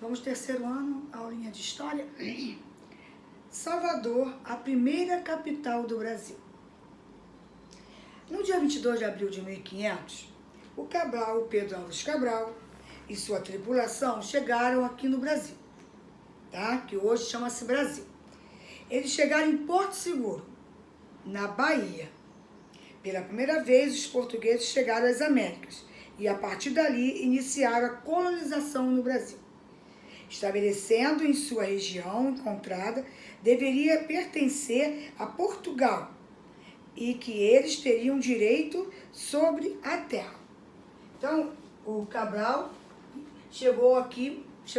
Vamos terceiro ano, aulinha de história. Salvador, a primeira capital do Brasil. No dia 22 de abril de 1500, o Pedro Álvares Cabral e sua tripulação chegaram aqui no Brasil, tá? Que hoje chama-se Brasil. Eles chegaram em Porto Seguro, na Bahia. Pela primeira vez, os portugueses chegaram às Américas e, a partir dali, iniciaram a colonização no Brasil. Estabelecendo em sua região encontrada, deveria pertencer a Portugal e que eles teriam direito sobre a terra. Então, o Cabral chegou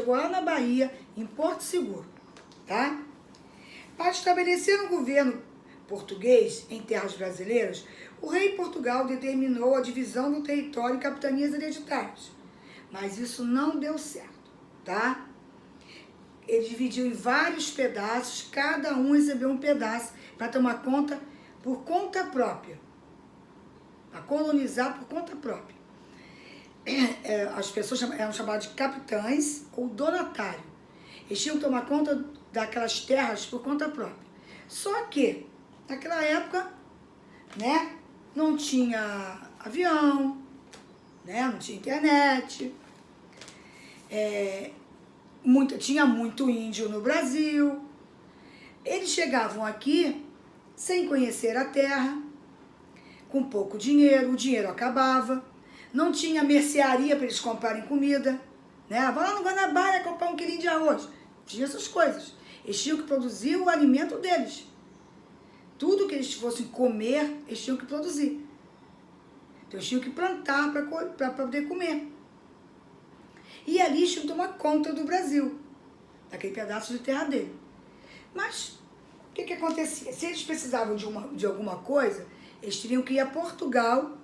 lá na Bahia, em Porto Seguro, tá? Para estabelecer um governo português em terras brasileiras, o rei de Portugal determinou a divisão do território em capitanias hereditárias. Mas isso não deu certo, tá? Ele dividiu em vários pedaços, cada um recebeu um pedaço para tomar conta por conta própria, para colonizar por conta própria. As pessoas eram chamadas de capitães ou donatário. Eles tinham que tomar conta daquelas terras por conta própria. Só que, naquela época, né, não tinha avião, né, não tinha internet, tinha muito índio no Brasil. Eles chegavam aqui sem conhecer a terra, com pouco dinheiro, o dinheiro acabava, não tinha mercearia para eles comprarem comida, né? Vai lá no Guanabara comprar um quilinho de arroz. Tinha essas coisas. Eles tinham que produzir o alimento deles. Tudo que eles fossem comer, eles tinham que produzir. Então eles tinham que plantar para poder comer. E ali eles tinham que tomar conta do Brasil, daquele pedaço de terra dele. Mas o que acontecia? Se eles precisavam de alguma coisa, eles teriam que ir a Portugal,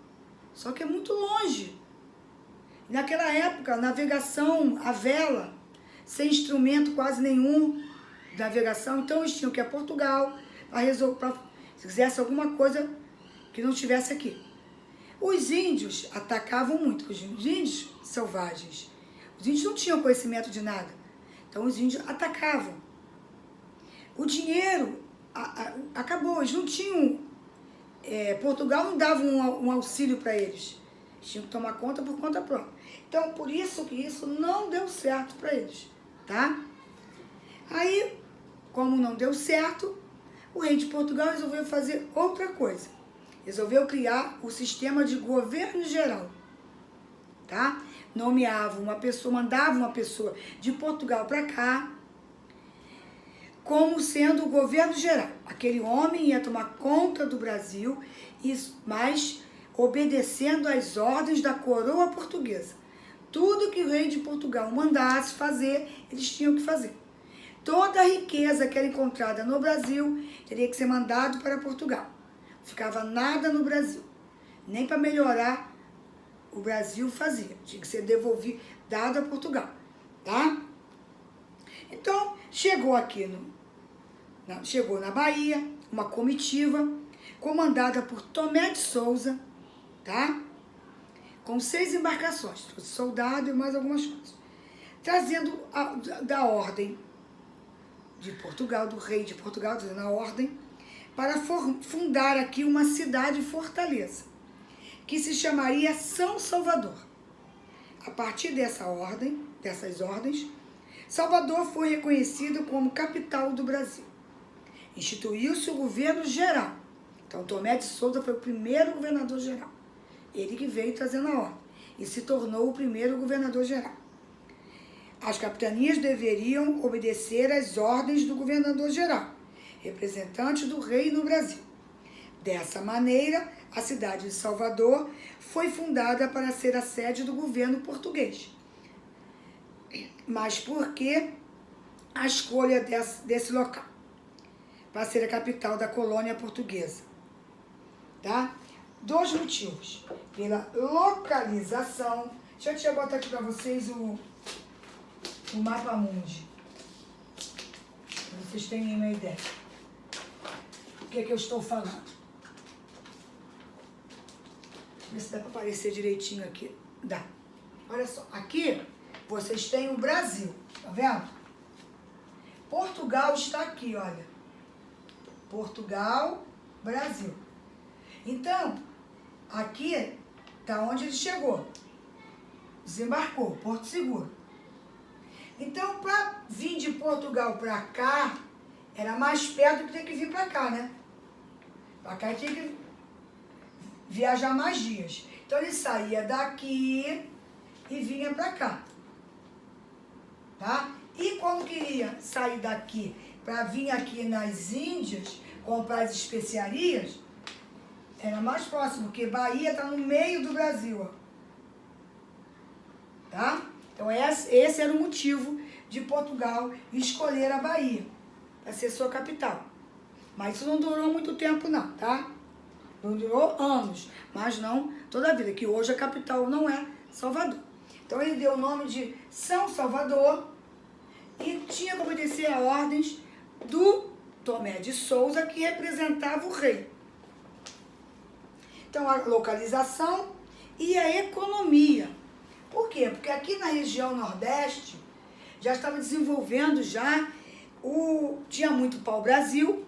só que é muito longe. Naquela época, navegação à vela, sem instrumento quase nenhum de navegação, então eles tinham que ir a Portugal para resolver, se quisesse alguma coisa que não estivesse aqui. Os índios atacavam muito, os índios selvagens. Os índios não tinham conhecimento de nada, então os índios atacavam. O dinheiro acabou, eles não tinham... Portugal não dava um auxílio para eles. Eles tinham que tomar conta por conta própria. Então, por isso que isso não deu certo para eles, tá? Aí, como não deu certo, o rei de Portugal resolveu fazer outra coisa. Resolveu criar o sistema de governo geral, tá? Nomeava uma pessoa, mandava uma pessoa de Portugal para cá, como sendo o governo geral. Aquele homem ia tomar conta do Brasil, mas obedecendo às ordens da coroa portuguesa. Tudo que o rei de Portugal mandasse fazer, eles tinham que fazer. Toda a riqueza que era encontrada no Brasil teria que ser mandado para Portugal. Não ficava nada no Brasil. Nem para melhorar o Brasil fazia. Tinha que ser devolvido, dado a Portugal. Tá? Então, chegou na Bahia, uma comitiva comandada por Tomé de Souza, tá? Com 6 embarcações, soldado e mais algumas coisas, trazendo da ordem de Portugal, do rei de Portugal, trazendo a ordem, para fundar aqui uma cidade-fortaleza, que se chamaria São Salvador. A partir dessas ordens, Salvador foi reconhecido como capital do Brasil. Instituiu-se o governo geral. Então, Tomé de Souza foi o primeiro governador geral. Ele que veio trazendo a ordem e se tornou o primeiro governador geral. As capitanias deveriam obedecer às ordens do governador geral, representante do rei no Brasil. Dessa maneira, a cidade de Salvador foi fundada para ser a sede do governo português. Mas por que a escolha desse local para ser a capital da colônia portuguesa? Tá? 2 motivos. Pela localização. Deixa eu botar aqui para vocês o mapa mundi, para vocês terem uma ideia do que eu estou falando. Deixa eu ver se dá para aparecer direitinho aqui. Dá. Olha só, aqui vocês têm o Brasil. Tá vendo? Portugal está aqui, olha. Portugal, Brasil. Então, aqui tá onde ele chegou. Desembarcou, Porto Seguro. Então, para vir de Portugal para cá, era mais perto que ter que vir para cá, né? Para cá tinha que viajar mais dias. Então, ele saía daqui e vinha para cá. Tá? E quando queria sair daqui para vir aqui nas Índias, comprar as especiarias, era mais próximo, porque Bahia está no meio do Brasil, ó. Tá? Então, esse era o motivo de Portugal escolher a Bahia para ser sua capital. Mas isso não durou muito tempo, não, tá? Não durou anos, mas não toda a vida, que hoje a capital não é Salvador. Então, ele deu o nome de São Salvador e tinha que obedecer a ordens do Tomé de Souza, que representava o rei. Então, a localização e a economia. Por quê? Porque aqui na região Nordeste já estava desenvolvendo tinha muito pau-brasil,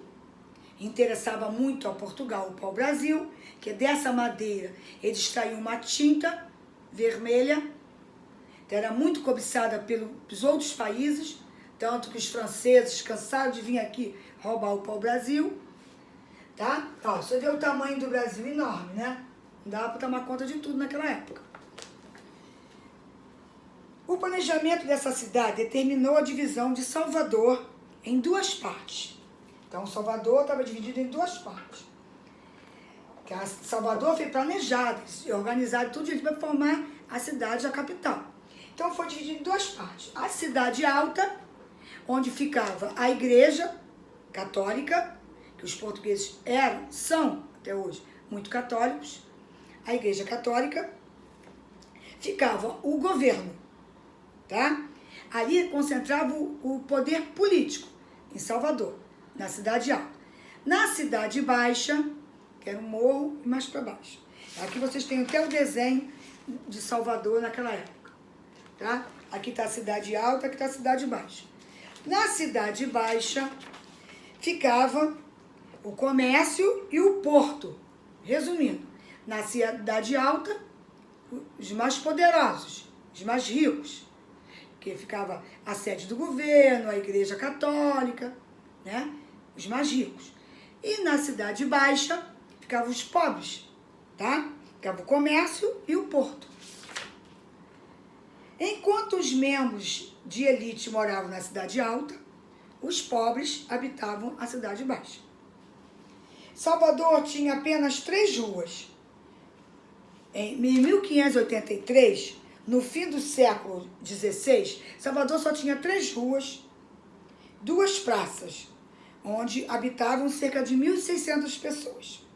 interessava muito a Portugal o pau-brasil, que é dessa madeira eles extraíam uma tinta vermelha, que era muito cobiçada pelos outros países, tanto que os franceses cansaram de vir aqui roubar o pau-brasil, tá? Ó, você vê o tamanho do Brasil enorme, né? Não dava para tomar conta de tudo naquela época. O planejamento dessa cidade determinou a divisão de Salvador em duas partes. Então, Salvador estava dividido em duas partes. Salvador foi planejado e organizado tudo para formar a cidade, a capital. Então, foi dividido em duas partes. A cidade alta, onde ficava a igreja católica, que os portugueses são, até hoje, muito católicos. A igreja católica, ficava o governo, tá? Ali concentrava o poder político, em Salvador, na cidade alta. Na cidade baixa, que era um morro e mais para baixo. Aqui vocês têm até o desenho de Salvador naquela época, tá? Aqui está a cidade alta, aqui está a cidade baixa. Na cidade baixa, ficava o comércio e o porto. Resumindo, na cidade alta, os mais poderosos, os mais ricos, que ficava a sede do governo, a igreja católica, né? Os mais ricos. E na cidade baixa, ficavam os pobres, tá? Ficava o comércio e o porto. Enquanto os membros de elite moravam na cidade alta, os pobres habitavam a cidade baixa. Salvador tinha apenas 3 ruas. Em 1583, no fim do século XVI, Salvador só tinha 3 ruas, 2 praças, onde habitavam cerca de 1.600 pessoas.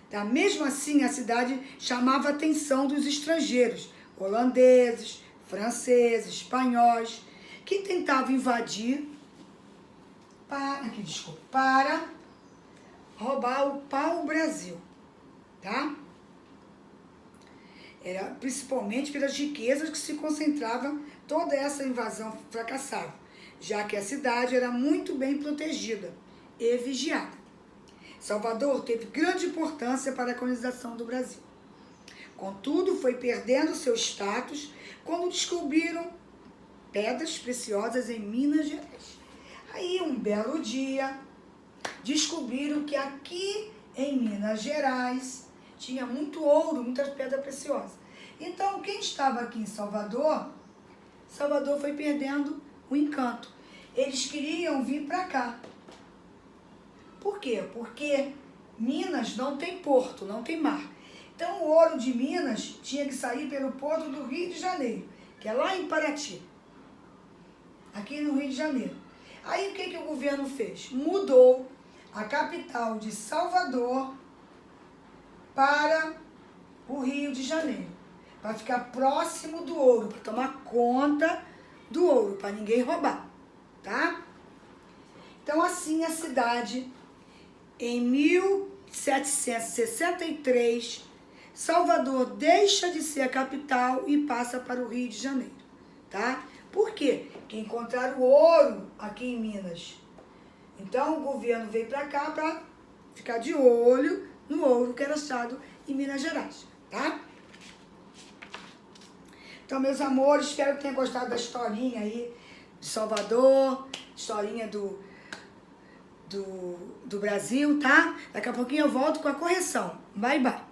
Tá? Mesmo assim, a cidade chamava a atenção dos estrangeiros, holandeses, franceses, espanhóis, que tentavam invadir para roubar o pau-brasil, tá? Era principalmente pelas riquezas que se concentrava toda essa invasão fracassava, já que a cidade era muito bem protegida e vigiada. Salvador teve grande importância para a colonização do Brasil. Contudo, foi perdendo seu status quando descobriram pedras preciosas em Minas Gerais. Aí, um belo dia, descobriram que aqui em Minas Gerais tinha muito ouro, muitas pedras preciosas. Então, quem estava aqui em Salvador, Salvador foi perdendo o encanto. Eles queriam vir para cá. Por quê? Porque Minas não tem porto, não tem mar. Então, o ouro de Minas tinha que sair pelo porto do Rio de Janeiro, que é lá em Paraty, aqui no Rio de Janeiro. Aí, o que o governo fez? Mudou a capital de Salvador para o Rio de Janeiro, para ficar próximo do ouro, para tomar conta do ouro, para ninguém roubar, tá? Então, assim, a cidade, em 1763, Salvador deixa de ser a capital e passa para o Rio de Janeiro, tá? Por quê? que encontraram ouro aqui em Minas. Então, o governo veio para cá para ficar de olho no ouro que era achado em Minas Gerais, tá? Então, meus amores, espero que tenham gostado da historinha aí de Salvador, historinha do Brasil, tá? Daqui a pouquinho eu volto com a correção. Bye, bye.